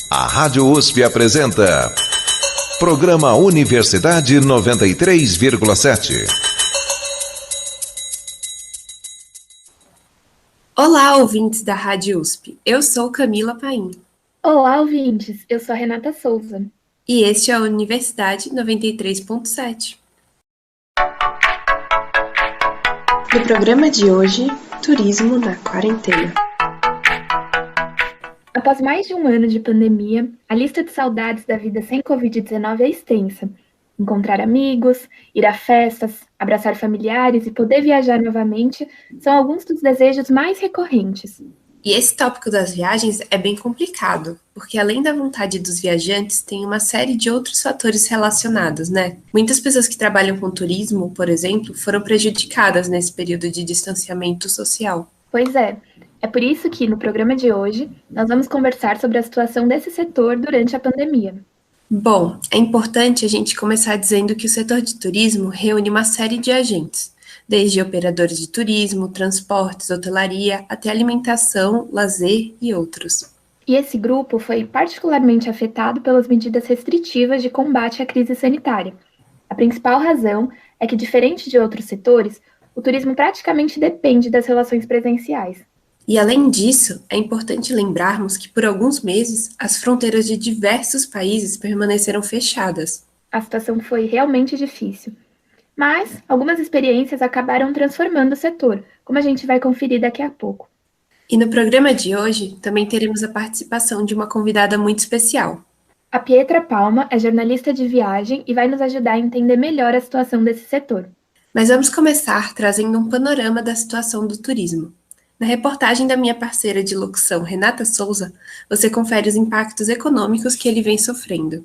A Rádio USP apresenta Programa Universidade 93,7. Olá, ouvintes da Rádio USP. Eu sou Camila Paim. Olá, ouvintes. Eu sou a Renata Souza. E este é a Universidade 93,7. No programa de hoje, turismo na quarentena. Após mais de um ano de pandemia, a lista de saudades da vida sem Covid-19 é extensa. Encontrar amigos, ir a festas, abraçar familiares e poder viajar novamente são alguns dos desejos mais recorrentes. E esse tópico das viagens é bem complicado, porque além da vontade dos viajantes, tem uma série de outros fatores relacionados, né? Muitas pessoas que trabalham com turismo, por exemplo, foram prejudicadas nesse período de distanciamento social. Pois é. É por isso que, no programa de hoje, nós vamos conversar sobre a situação desse setor durante a pandemia. Bom, é importante a gente começar dizendo que o setor de turismo reúne uma série de agentes, desde operadores de turismo, transportes, hotelaria, até alimentação, lazer e outros. E esse grupo foi particularmente afetado pelas medidas restritivas de combate à crise sanitária. A principal razão é que, diferente de outros setores, o turismo praticamente depende das relações presenciais. E além disso, é importante lembrarmos que por alguns meses as fronteiras de diversos países permaneceram fechadas. A situação foi realmente difícil. Mas algumas experiências acabaram transformando o setor, como a gente vai conferir daqui a pouco. E no programa de hoje também teremos a participação de uma convidada muito especial. A Pietra Palma é jornalista de viagem e vai nos ajudar a entender melhor a situação desse setor. Mas vamos começar trazendo um panorama da situação do turismo. Na reportagem da minha parceira de locução, Renata Souza, você confere os impactos econômicos que ele vem sofrendo.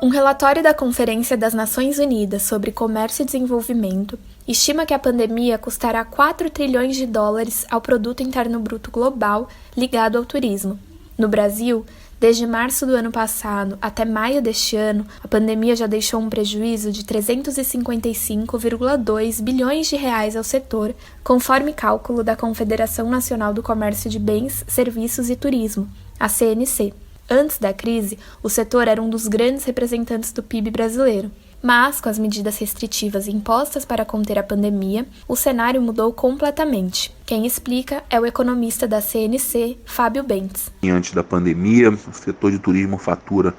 Um relatório da Conferência das Nações Unidas sobre Comércio e Desenvolvimento estima que a pandemia custará 4 trilhões de dólares ao produto interno bruto global ligado ao turismo. No Brasil, desde março do ano passado até maio deste ano, a pandemia já deixou um prejuízo de 355,2 bilhões de reais ao setor, conforme cálculo da Confederação Nacional do Comércio de Bens, Serviços e Turismo, a CNC. Antes da crise, o setor era um dos grandes representantes do PIB brasileiro. Mas, com as medidas restritivas impostas para conter a pandemia, o cenário mudou completamente. Quem explica é o economista da CNC, Fábio Bentes. Antes da pandemia, o setor de turismo fatura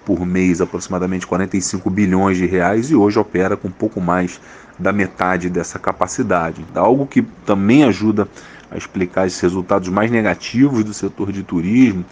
por mês aproximadamente 45 bilhões de reais e hoje opera com um pouco mais da metade dessa capacidade. Algo que também ajuda a explicar esses resultados mais negativos do setor de turismo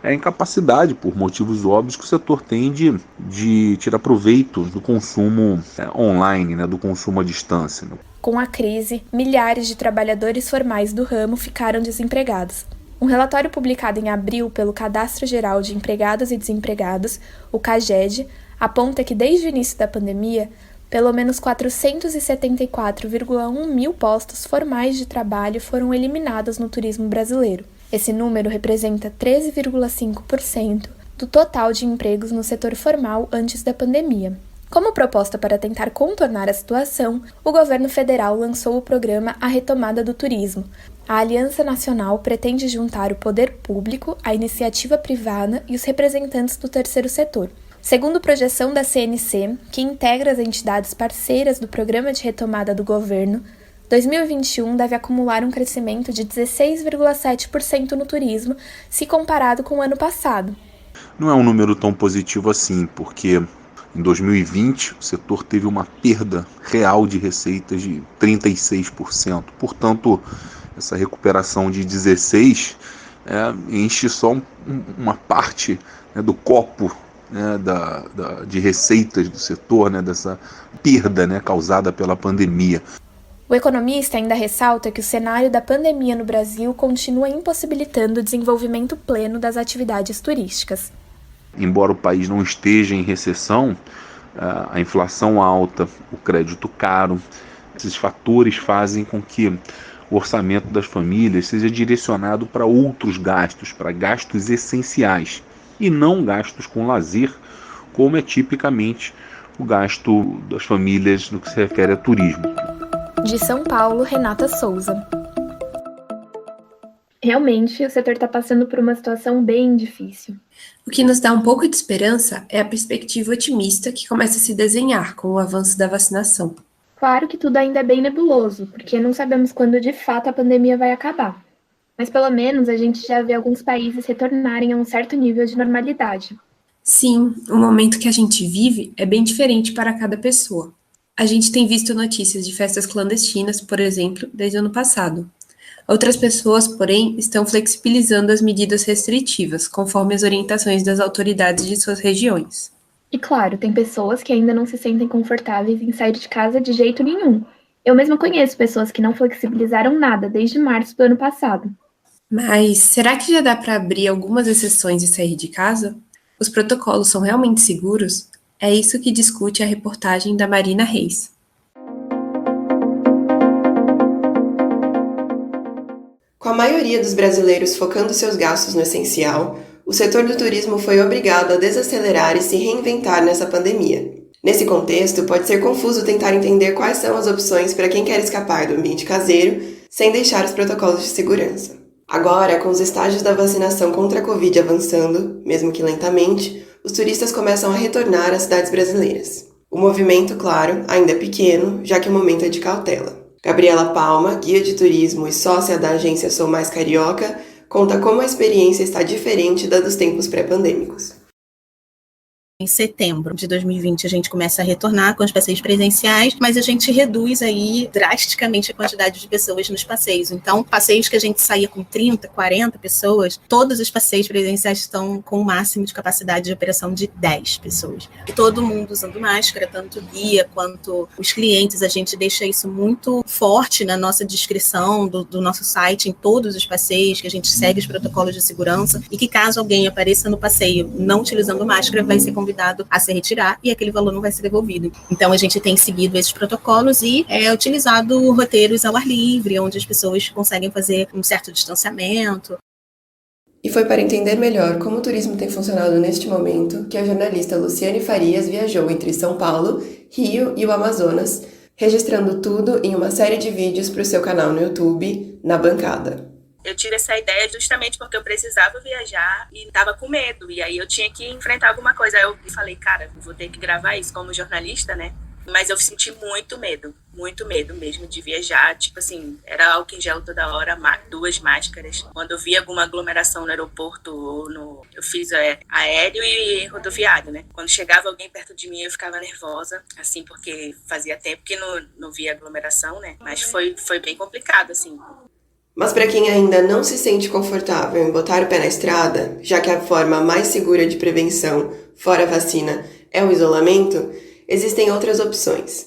é a incapacidade, por motivos óbvios, que o setor tem de tirar proveito do consumo online, do consumo à distância. Com a crise, milhares de trabalhadores formais do ramo ficaram desempregados. Um relatório publicado em abril pelo Cadastro Geral de Empregados e Desempregados, o CAGED, aponta que desde o início da pandemia, pelo menos 474,1 mil postos formais de trabalho foram eliminados no turismo brasileiro. Esse número representa 13,5% do total de empregos no setor formal antes da pandemia. Como proposta para tentar contornar a situação, o governo federal lançou o programa A Retomada do Turismo. A Aliança Nacional pretende juntar o poder público, a iniciativa privada e os representantes do terceiro setor. Segundo projeção da CNC, que integra as entidades parceiras do Programa de Retomada do Governo, 2021 deve acumular um crescimento de 16,7% no turismo, se comparado com o ano passado. Não é um número tão positivo assim, porque em 2020 o setor teve uma perda real de receitas de 36%. Portanto, essa recuperação de 16% enche só uma parte do copo de receitas do setor, dessa perda causada pela pandemia. O economista ainda ressalta que o cenário da pandemia no Brasil continua impossibilitando o desenvolvimento pleno das atividades turísticas. Embora o país não esteja em recessão, a inflação alta, o crédito caro, esses fatores fazem com que o orçamento das famílias seja direcionado para outros gastos, para gastos essenciais, e não gastos com lazer, como é tipicamente o gasto das famílias no que se refere a turismo. De São Paulo, Renata Souza. Realmente, o setor está passando por uma situação bem difícil. O que nos dá um pouco de esperança é a perspectiva otimista que começa a se desenhar com o avanço da vacinação. Claro que tudo ainda é bem nebuloso, porque não sabemos quando de fato a pandemia vai acabar. Mas pelo menos a gente já vê alguns países retornarem a um certo nível de normalidade. Sim, o momento que a gente vive é bem diferente para cada pessoa. A gente tem visto notícias de festas clandestinas, por exemplo, desde o ano passado. Outras pessoas, porém, estão flexibilizando as medidas restritivas, conforme as orientações das autoridades de suas regiões. E claro, tem pessoas que ainda não se sentem confortáveis em sair de casa de jeito nenhum. Eu mesma conheço pessoas que não flexibilizaram nada desde março do ano passado. Mas será que já dá para abrir algumas exceções e sair de casa? Os protocolos são realmente seguros? É isso que discute a reportagem da Marina Reis. Com a maioria dos brasileiros focando seus gastos no essencial, o setor do turismo foi obrigado a desacelerar e se reinventar nessa pandemia. Nesse contexto, pode ser confuso tentar entender quais são as opções para quem quer escapar do ambiente caseiro sem deixar os protocolos de segurança. Agora, com os estágios da vacinação contra a Covid avançando, mesmo que lentamente, os turistas começam a retornar às cidades brasileiras. O movimento, claro, ainda é pequeno, já que o momento é de cautela. Gabriela Palma, guia de turismo e sócia da agência Sou Mais Carioca, conta como a experiência está diferente da dos tempos pré-pandêmicos. Em setembro de 2020 a gente começa a retornar com os passeios presenciais, mas a gente reduz aí drasticamente a quantidade de pessoas nos passeios. Então, passeios que a gente saía com 30, 40 pessoas, todos os passeios presenciais estão com o máximo de capacidade de operação de 10 pessoas. E todo mundo usando máscara, tanto o guia quanto os clientes, a gente deixa isso muito forte na nossa descrição do nosso site, em todos os passeios, que a gente segue os protocolos de segurança e que caso alguém apareça no passeio não utilizando máscara, vai ser convidado a se retirar e aquele valor não vai ser devolvido. Então a gente tem seguido esses protocolos e utilizado roteiros ao ar livre, onde as pessoas conseguem fazer um certo distanciamento. E foi para entender melhor como o turismo tem funcionado neste momento que a jornalista Luciane Farias viajou entre São Paulo, Rio e o Amazonas, registrando tudo em uma série de vídeos para o seu canal no YouTube, Na Bancada. Eu tive essa ideia justamente porque eu precisava viajar e estava com medo. E aí eu tinha que enfrentar alguma coisa. Aí eu falei, cara, vou ter que gravar isso como jornalista, né? Mas eu senti muito medo mesmo de viajar. Tipo assim, era álcool em gel toda hora, 2 máscaras. Quando eu via alguma aglomeração no aeroporto, eu fiz aéreo e rodoviário, né? Quando chegava alguém perto de mim, eu ficava nervosa, assim, porque fazia tempo que não via aglomeração, né? Mas foi bem complicado, assim. Mas para quem ainda não se sente confortável em botar o pé na estrada, já que a forma mais segura de prevenção, fora a vacina, é o isolamento, existem outras opções.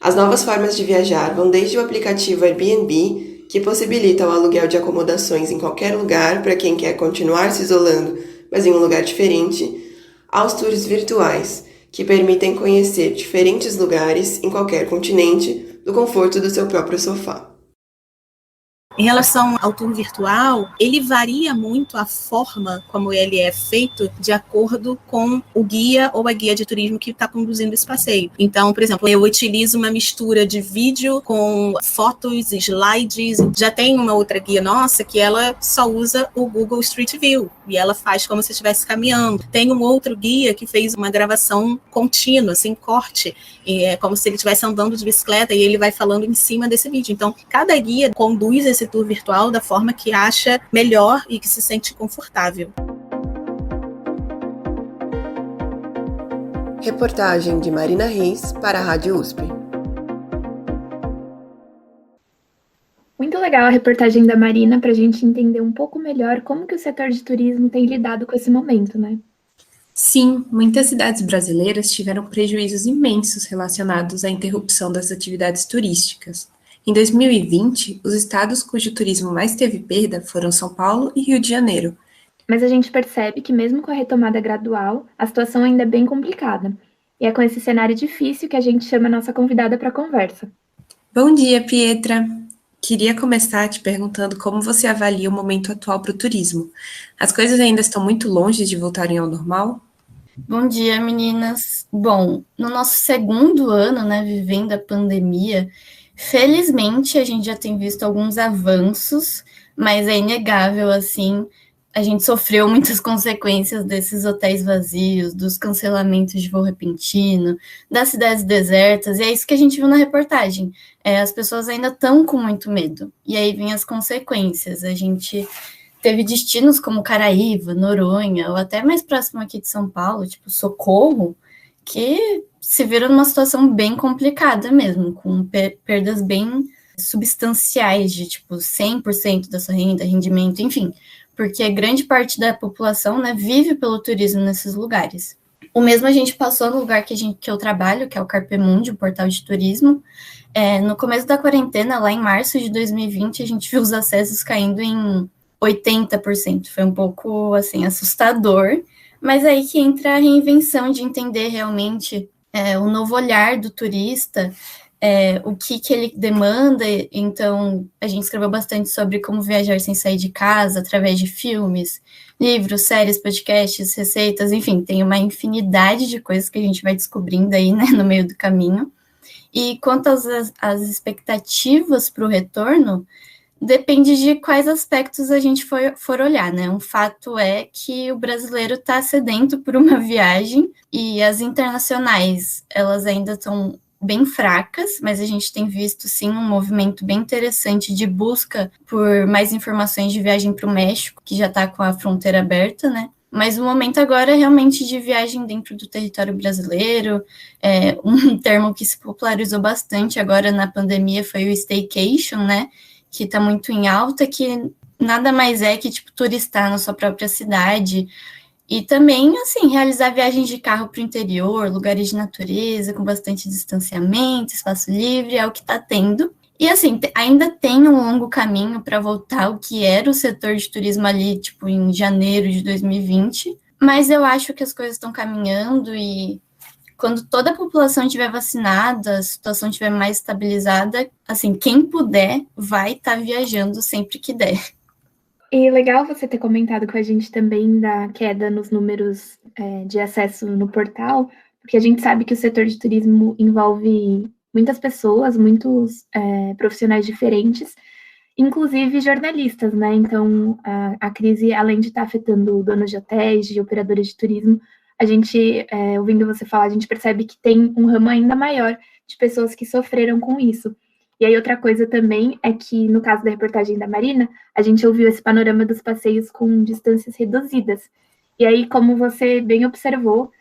As novas formas de viajar vão desde o aplicativo Airbnb, que possibilita o aluguel de acomodações em qualquer lugar para quem quer continuar se isolando, mas em um lugar diferente, aos tours virtuais, que permitem conhecer diferentes lugares em qualquer continente, do conforto do seu próprio sofá. Em relação ao tour virtual, ele varia muito a forma como ele é feito de acordo com o guia ou a guia de turismo que está conduzindo esse passeio. Então, por exemplo, eu utilizo uma mistura de vídeo com fotos, slides. Já tem uma outra guia nossa que ela só usa o Google Street View e ela faz como se estivesse caminhando. Tem um outro guia que fez uma gravação contínua, sem corte, como se ele estivesse andando de bicicleta e ele vai falando em cima desse vídeo. Então, cada guia conduz esse tour virtual da forma que acha melhor e que se sente confortável. Reportagem de Marina Reis para a Rádio USP. Muito legal a reportagem da Marina para a gente entender um pouco melhor como que o setor de turismo tem lidado com esse momento, né? Sim, muitas cidades brasileiras tiveram prejuízos imensos relacionados à interrupção das atividades turísticas. Em 2020, os estados cujo turismo mais teve perda foram São Paulo e Rio de Janeiro. Mas a gente percebe que mesmo com a retomada gradual, a situação ainda é bem complicada. E é com esse cenário difícil que a gente chama a nossa convidada para a conversa. Bom dia, Pietra! Queria começar te perguntando como você avalia o momento atual para o turismo. As coisas ainda estão muito longe de voltarem ao normal? Bom dia, meninas. Bom, no nosso segundo ano, né, vivendo a pandemia, Felizmente, a gente já tem visto alguns avanços, mas é inegável, assim, a gente sofreu muitas consequências desses hotéis vazios, dos cancelamentos de voo repentino, das cidades desertas, e é isso que a gente viu na reportagem. As pessoas ainda estão com muito medo, e aí vem as consequências. A gente teve destinos como Caraíva, Noronha, ou até mais próximo aqui de São Paulo, tipo Socorro, que se viram numa situação bem complicada mesmo, com perdas bem substanciais de, tipo, 100% da sua renda, rendimento, enfim, porque grande parte da população, né, vive pelo turismo nesses lugares. O mesmo a gente passou no lugar que eu trabalho, que é o Carpemundi, o portal de turismo. No começo da quarentena, lá em março de 2020, a gente viu os acessos caindo em 80%. Foi um pouco, assim, assustador, mas aí que entra a reinvenção de entender realmente o novo olhar do turista, o que ele demanda. Então, a gente escreveu bastante sobre como viajar sem sair de casa, através de filmes, livros, séries, podcasts, receitas, enfim, tem uma infinidade de coisas que a gente vai descobrindo aí, né, no meio do caminho. E quanto às expectativas para o retorno, depende de quais aspectos a gente for olhar, né? Um fato é que o brasileiro está sedento por uma viagem e as internacionais, elas ainda estão bem fracas, mas a gente tem visto, sim, um movimento bem interessante de busca por mais informações de viagem para o México, que já está com a fronteira aberta, né? Mas o momento agora é realmente de viagem dentro do território brasileiro. Um termo que se popularizou bastante agora na pandemia foi o staycation, né? Que está muito em alta, que nada mais é que, tipo, turistar na sua própria cidade. E também, assim, realizar viagens de carro para o interior, lugares de natureza, com bastante distanciamento, espaço livre, é o que está tendo. E, assim, ainda tem um longo caminho para voltar ao que era o setor de turismo ali, tipo, em janeiro de 2020. Mas eu acho que as coisas estão caminhando e quando toda a população estiver vacinada, a situação estiver mais estabilizada, assim, quem puder vai estar viajando sempre que der. E legal você ter comentado com a gente também da queda nos números de acesso no portal, porque a gente sabe que o setor de turismo envolve muitas pessoas, muitos profissionais diferentes, inclusive jornalistas, né? Então, a crise, além de estar afetando donos de hotéis, de operadores de turismo, a gente, ouvindo você falar, a gente percebe que tem um ramo ainda maior de pessoas que sofreram com isso. E aí outra coisa também é que, no caso da reportagem da Marina, a gente ouviu esse panorama dos passeios com distâncias reduzidas. E aí, como você bem observou,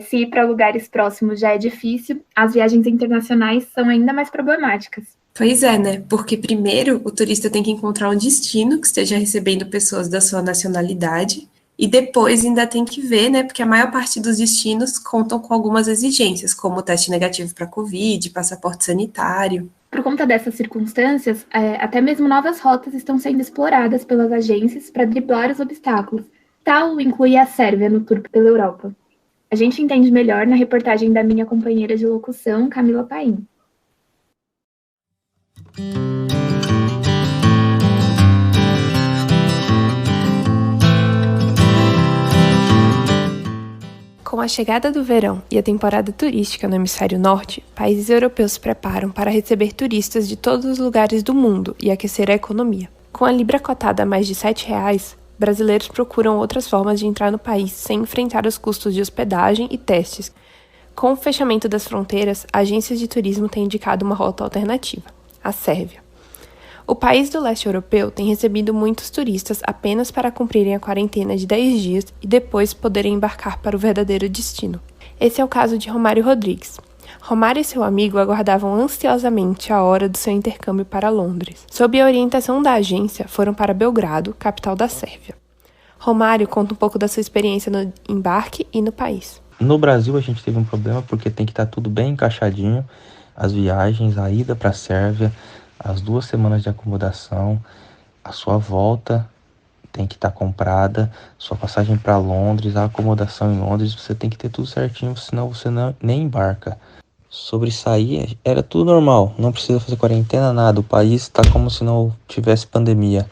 se ir para lugares próximos já é difícil, as viagens internacionais são ainda mais problemáticas. Pois é, né? Porque primeiro o turista tem que encontrar um destino que esteja recebendo pessoas da sua nacionalidade, e depois ainda tem que ver, né? Porque a maior parte dos destinos contam com algumas exigências, como teste negativo para Covid, passaporte sanitário. Por conta dessas circunstâncias, até mesmo novas rotas estão sendo exploradas pelas agências para driblar os obstáculos. Tal inclui a Sérvia no tour pela Europa. A gente entende melhor na reportagem da minha companheira de locução, Camila Paim. Com a chegada do verão e a temporada turística no hemisfério norte, países europeus se preparam para receber turistas de todos os lugares do mundo e aquecer a economia. Com a libra cotada a mais de R$7, brasileiros procuram outras formas de entrar no país sem enfrentar os custos de hospedagem e testes. Com o fechamento das fronteiras, agências de turismo têm indicado uma rota alternativa, a Sérvia. O país do leste europeu tem recebido muitos turistas apenas para cumprirem a quarentena de 10 dias e depois poderem embarcar para o verdadeiro destino. Esse é o caso de Romário Rodrigues. Romário e seu amigo aguardavam ansiosamente a hora do seu intercâmbio para Londres. Sob a orientação da agência, foram para Belgrado, capital da Sérvia. Romário conta um pouco da sua experiência no embarque e no país. No Brasil a gente teve um problema porque tem que estar tudo bem encaixadinho, as viagens, a ida para a Sérvia, as 2 semanas de acomodação, a sua volta tem que estar comprada, sua passagem para Londres, a acomodação em Londres, você tem que ter tudo certinho, senão você nem embarca. Sobre sair, era tudo normal, não precisa fazer quarentena, nada, o país está como se não tivesse pandemia,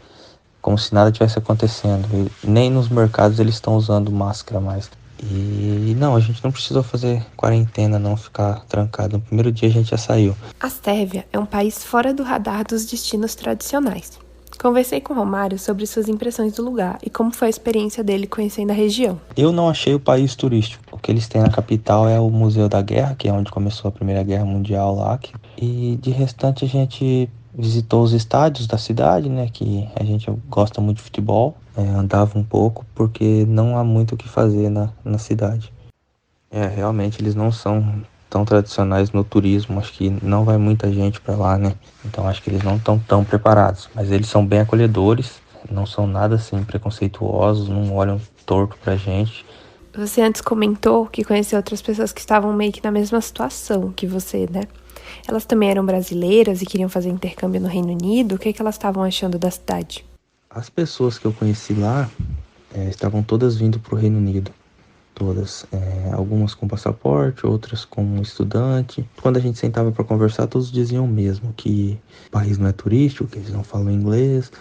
como se nada tivesse acontecendo, nem nos mercados eles estão usando máscara mais. E não, a gente não precisou fazer quarentena, não, ficar trancado. No primeiro dia a gente já saiu. A Sérvia é um país fora do radar dos destinos tradicionais. Conversei com o Romário sobre suas impressões do lugar e como foi a experiência dele conhecendo a região. Eu não achei o país turístico. O que eles têm na capital é o Museu da Guerra, que é onde começou a Primeira Guerra Mundial lá. E de restante a gente visitou os estádios da cidade, né, que a gente gosta muito de futebol. Andava um pouco porque não há muito o que fazer na cidade. Realmente eles não são tão tradicionais no turismo, acho que não vai muita gente para lá, né? Então acho que eles não estão tão preparados, mas eles são bem acolhedores, não são nada assim preconceituosos, não olham torto pra gente. Você antes comentou que conheceu outras pessoas que estavam meio que na mesma situação que você, né? Elas também eram brasileiras e queriam fazer intercâmbio no Reino Unido. O que elas estavam achando da cidade? As pessoas que eu conheci lá estavam todas vindo pro Reino Unido. Todas, algumas com passaporte, outras com estudante. Quando a gente sentava para conversar, todos diziam mesmo que o país não é turístico, que eles não falam inglês,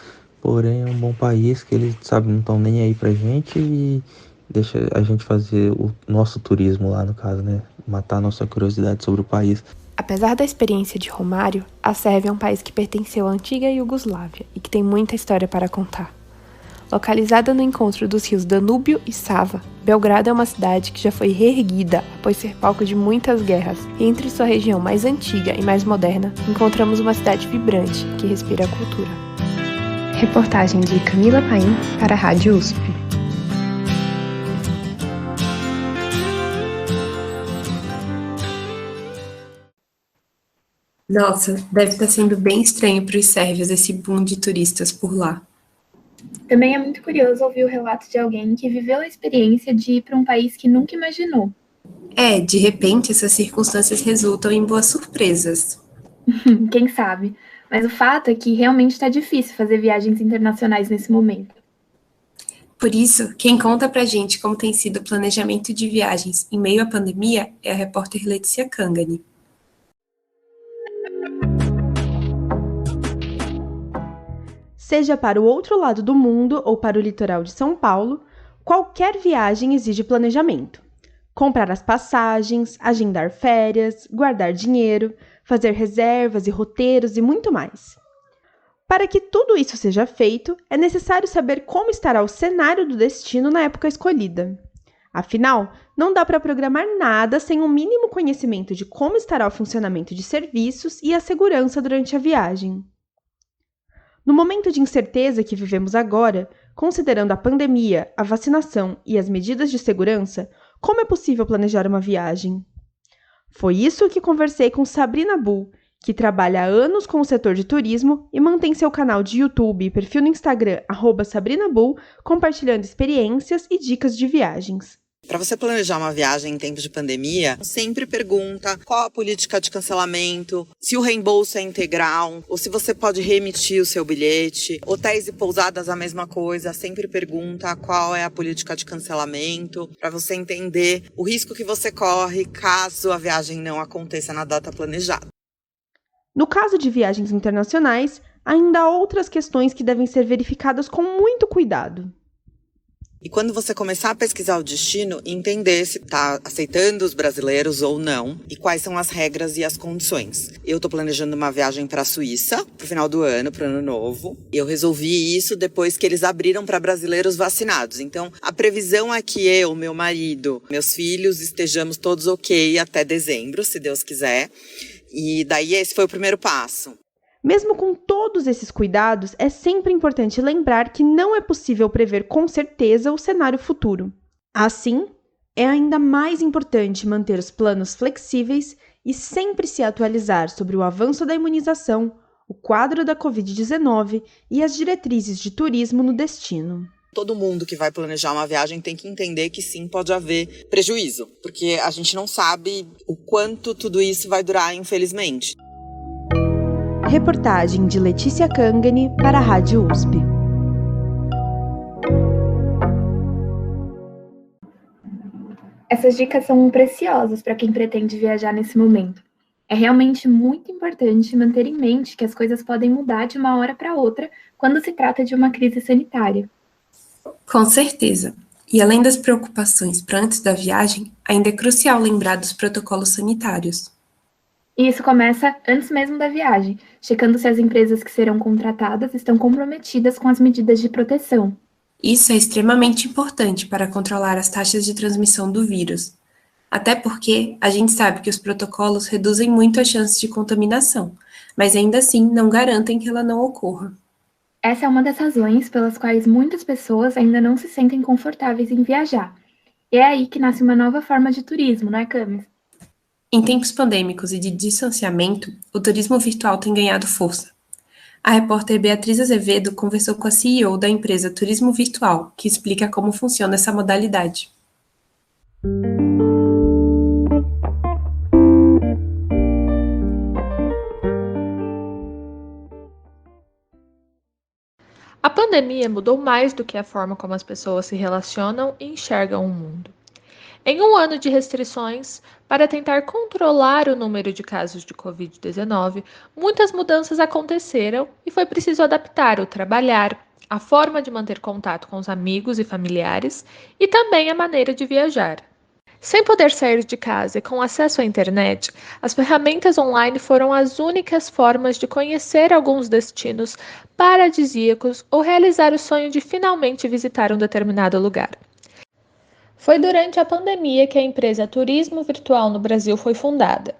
porém é um bom país, que eles, sabe, não estão nem aí pra gente e deixa a gente fazer o nosso turismo lá, no caso, né? Matar a nossa curiosidade sobre o país. Apesar da experiência de Romário, a Sérvia é um país que pertenceu à antiga Iugoslávia e que tem muita história para contar. Localizada no encontro dos rios Danúbio e Sava, Belgrado é uma cidade que já foi reerguida após ser palco de muitas guerras. E entre sua região mais antiga e mais moderna, encontramos uma cidade vibrante que respira a cultura. Reportagem de Camila Paim para a Rádio USP. Nossa, deve estar sendo bem estranho para os sérvios esse boom de turistas por lá. Também é muito curioso ouvir o relato de alguém que viveu a experiência de ir para um país que nunca imaginou. De repente, essas circunstâncias resultam em boas surpresas. Quem sabe? Mas o fato é que realmente está difícil fazer viagens internacionais nesse momento. Por isso, quem conta pra gente como tem sido o planejamento de viagens em meio à pandemia é a repórter Letícia Kangani. Seja para o outro lado do mundo ou para o litoral de São Paulo, qualquer viagem exige planejamento. Comprar as passagens, agendar férias, guardar dinheiro, fazer reservas e roteiros e muito mais. Para que tudo isso seja feito, é necessário saber como estará o cenário do destino na época escolhida. Afinal, não dá para programar nada sem um mínimo conhecimento de como estará o funcionamento de serviços e a segurança durante a viagem. No momento de incerteza que vivemos agora, considerando a pandemia, a vacinação e as medidas de segurança, como é possível planejar uma viagem? Foi isso que conversei com Sabrina Bull, que trabalha há anos com o setor de turismo e mantém seu canal de YouTube e perfil no Instagram @SabrinaBull, compartilhando experiências e dicas de viagens. Para você planejar uma viagem em tempos de pandemia, sempre pergunta qual a política de cancelamento, se o reembolso é integral, ou se você pode reemitir o seu bilhete. Hotéis e pousadas, a mesma coisa, sempre pergunta qual é a política de cancelamento, para você entender o risco que você corre caso a viagem não aconteça na data planejada. No caso de viagens internacionais, ainda há outras questões que devem ser verificadas com muito cuidado. E quando você começar a pesquisar o destino, entender se está aceitando os brasileiros ou não e quais são as regras e as condições. Eu estou planejando uma viagem para a Suíça, para o final do ano, para o ano novo. Eu resolvi isso depois que eles abriram para brasileiros vacinados. Então, a previsão é que eu, meu marido, meus filhos estejamos todos ok até dezembro, se Deus quiser. E daí esse foi o primeiro passo. Mesmo com todos esses cuidados, é sempre importante lembrar que não é possível prever com certeza o cenário futuro. Assim, é ainda mais importante manter os planos flexíveis e sempre se atualizar sobre o avanço da imunização, o quadro da Covid-19 e as diretrizes de turismo no destino. Todo mundo que vai planejar uma viagem tem que entender que sim, pode haver prejuízo, porque a gente não sabe o quanto tudo isso vai durar, infelizmente. Reportagem de Letícia Kangani para a Rádio USP. Essas dicas são preciosas para quem pretende viajar nesse momento. É realmente muito importante manter em mente que as coisas podem mudar de uma hora para outra quando se trata de uma crise sanitária. Com certeza. E além das preocupações para antes da viagem, ainda é crucial lembrar dos protocolos sanitários. E isso começa antes mesmo da viagem, checando se as empresas que serão contratadas estão comprometidas com as medidas de proteção. Isso é extremamente importante para controlar as taxas de transmissão do vírus. Até porque a gente sabe que os protocolos reduzem muito a chance de contaminação, mas ainda assim não garantem que ela não ocorra. Essa é uma das razões pelas quais muitas pessoas ainda não se sentem confortáveis em viajar. E é aí que nasce uma nova forma de turismo, não é, Camis? Em tempos pandêmicos e de distanciamento, o turismo virtual tem ganhado força. A repórter Beatriz Azevedo conversou com a CEO da empresa Turismo Virtual, que explica como funciona essa modalidade. A pandemia mudou mais do que a forma como as pessoas se relacionam e enxergam o mundo. Em um ano de restrições, para tentar controlar o número de casos de Covid-19, muitas mudanças aconteceram e foi preciso adaptar o trabalhar, a forma de manter contato com os amigos e familiares e também a maneira de viajar. Sem poder sair de casa e com acesso à internet, as ferramentas online foram as únicas formas de conhecer alguns destinos paradisíacos ou realizar o sonho de finalmente visitar um determinado lugar. Foi durante a pandemia que a empresa Turismo Virtual no Brasil foi fundada,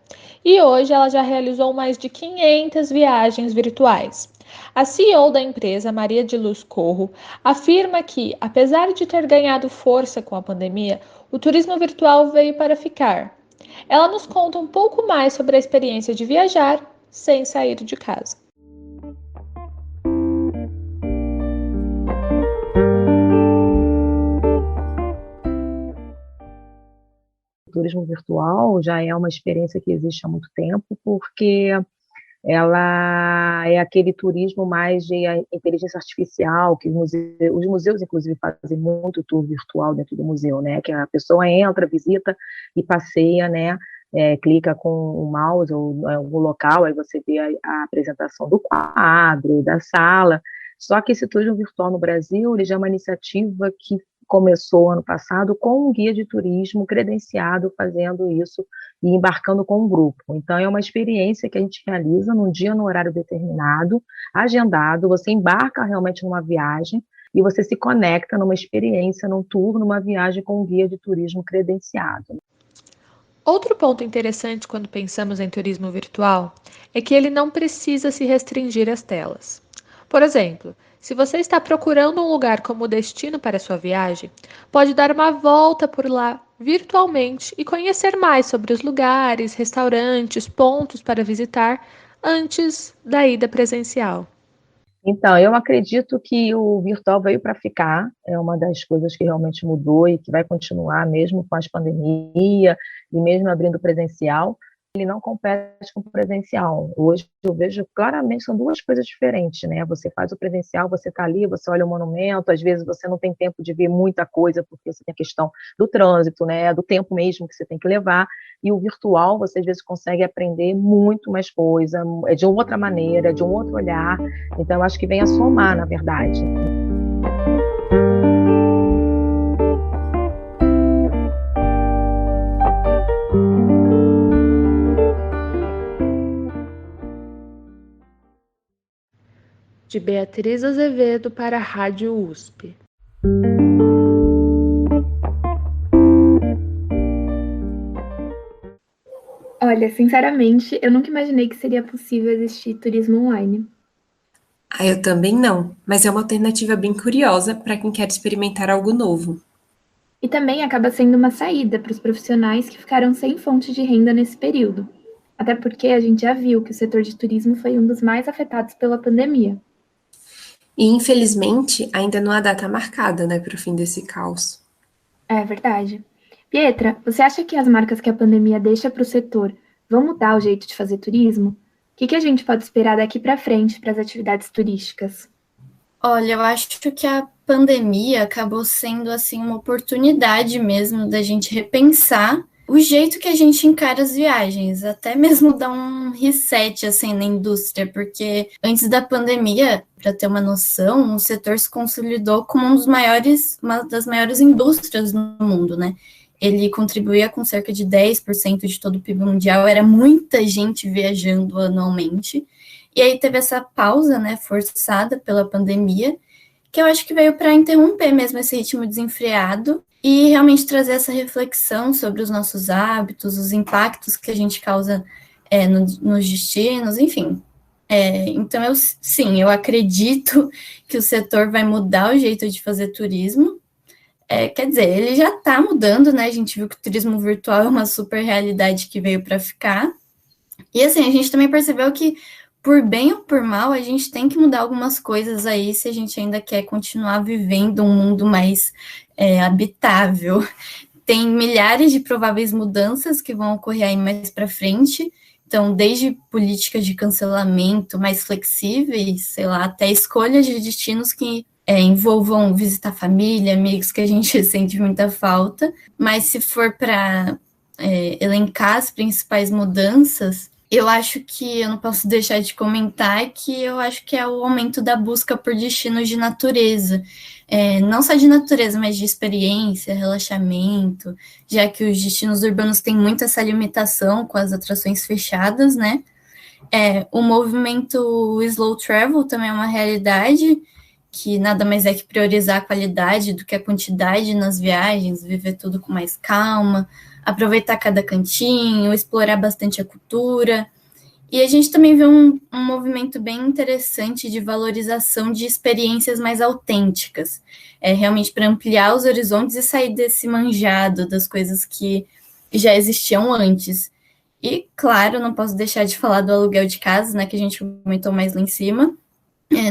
e hoje ela já realizou mais de 500 viagens virtuais. A CEO da empresa, Maria de Luz Corro, afirma que, apesar de ter ganhado força com a pandemia, o turismo virtual veio para ficar. Ela nos conta um pouco mais sobre a experiência de viajar sem sair de casa. O turismo virtual já é uma experiência que existe há muito tempo, porque ela é aquele turismo mais de inteligência artificial, que os museus, inclusive, fazem muito tour virtual dentro do museu, né? Que a pessoa entra, visita e passeia, né? Clica com o mouse ou em algum local, aí você vê a apresentação do quadro, da sala. Só que esse turismo virtual no Brasil, ele já é uma iniciativa que começou ano passado com um guia de turismo credenciado fazendo isso e embarcando com um grupo. Então, é uma experiência que a gente realiza num dia, no horário determinado, agendado, você embarca realmente numa viagem e você se conecta numa experiência, num tour, numa viagem com um guia de turismo credenciado. Outro ponto interessante quando pensamos em turismo virtual é que ele não precisa se restringir às telas. Por exemplo, se você está procurando um lugar como destino para sua viagem, pode dar uma volta por lá virtualmente e conhecer mais sobre os lugares, restaurantes, pontos para visitar antes da ida presencial. Então, eu acredito que o virtual veio para ficar, é uma das coisas que realmente mudou e que vai continuar mesmo com as pandemias e mesmo abrindo presencial. Ele não compete com o presencial. Hoje eu vejo claramente, são duas coisas diferentes, né? Você faz o presencial, você está ali, você olha o monumento, às vezes você não tem tempo de ver muita coisa, porque você tem a questão do trânsito, né? Do tempo mesmo que você tem que levar, e o virtual você às vezes consegue aprender muito mais coisa, de outra maneira, de um outro olhar, então eu acho que vem a somar, na verdade. De Beatriz Azevedo para a Rádio USP. Olha, sinceramente, eu nunca imaginei que seria possível existir turismo online. Eu também não, mas é uma alternativa bem curiosa para quem quer experimentar algo novo. E também acaba sendo uma saída para os profissionais que ficaram sem fonte de renda nesse período. Até porque a gente já viu que o setor de turismo foi um dos mais afetados pela pandemia. E, infelizmente, ainda não há data marcada, né, para o fim desse caos. É verdade. Pietra, você acha que as marcas que a pandemia deixa para o setor vão mudar o jeito de fazer turismo? O que a gente pode esperar daqui para frente para as atividades turísticas? Olha, eu acho que a pandemia acabou sendo assim uma oportunidade mesmo da gente repensar o jeito que a gente encara as viagens, até mesmo dar um reset assim na indústria, porque antes da pandemia, para ter uma noção, o setor se consolidou como uma das maiores indústrias no mundo, né? Ele contribuía com cerca de 10% de todo o PIB mundial, era muita gente viajando anualmente, e aí teve essa pausa, né, forçada pela pandemia, que eu acho que veio para interromper mesmo esse ritmo desenfreado e realmente trazer essa reflexão sobre os nossos hábitos, os impactos que a gente causa nos destinos, enfim. Então, eu acredito que o setor vai mudar o jeito de fazer turismo. Quer dizer, ele já está mudando, né? A gente viu que o turismo virtual é uma super realidade que veio para ficar. E assim, a gente também percebeu que, por bem ou por mal, a gente tem que mudar algumas coisas aí se a gente ainda quer continuar vivendo um mundo mais habitável. Tem milhares de prováveis mudanças que vão ocorrer aí mais para frente. Então, desde políticas de cancelamento mais flexíveis, sei lá, até escolhas de destinos que envolvam visitar família, amigos, que a gente sente muita falta. Mas se for para elencar as principais mudanças, eu acho que eu não posso deixar de comentar que eu acho que é o aumento da busca por destinos de natureza. Não só de natureza, mas de experiência, relaxamento, já que os destinos urbanos têm muito essa limitação com as atrações fechadas, né? O movimento slow travel também é uma realidade, que nada mais é que priorizar a qualidade do que a quantidade nas viagens, viver tudo com mais calma, aproveitar cada cantinho, explorar bastante a cultura. E a gente também vê um movimento bem interessante de valorização de experiências mais autênticas, realmente para ampliar os horizontes e sair desse manjado das coisas que já existiam antes. E, claro, não posso deixar de falar do aluguel de casas, né, que a gente comentou mais lá em cima,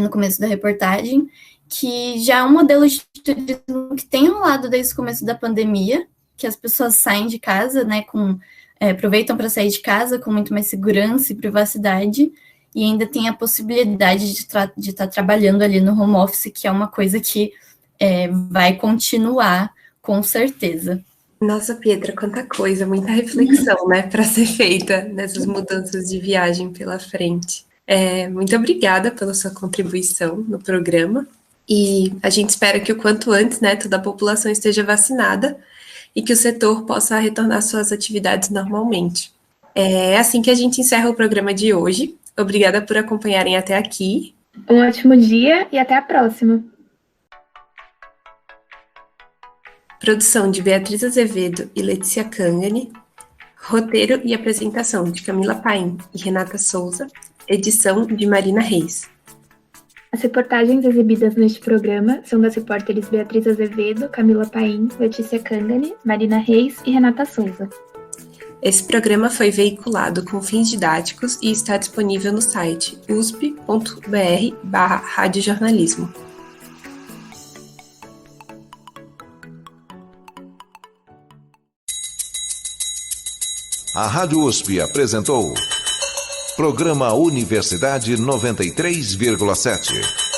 no começo da reportagem, que já é um modelo de turismo que tem rolado desde o começo da pandemia, que as pessoas saem de casa, né, aproveitam para sair de casa com muito mais segurança e privacidade, e ainda tem a possibilidade de estar trabalhando ali no home office, que é uma coisa que vai continuar, com certeza. Nossa, Pietra, quanta coisa, muita reflexão, né, para ser feita nessas mudanças de viagem pela frente. Muito obrigada pela sua contribuição no programa, e a gente espera que o quanto antes, né, toda a população esteja vacinada e que o setor possa retornar suas atividades normalmente. É assim que a gente encerra o programa de hoje. Obrigada por acompanharem até aqui. Um ótimo dia e até a próxima. Produção de Beatriz Azevedo e Letícia Cangani. Roteiro e apresentação de Camila Paim e Renata Souza. Edição de Marina Reis. As reportagens exibidas neste programa são das repórteres Beatriz Azevedo, Camila Paim, Letícia Cangani, Marina Reis e Renata Souza. Esse programa foi veiculado com fins didáticos e está disponível no site usp.br/radiojornalismo. A Rádio USP apresentou Programa Universidade 93,7.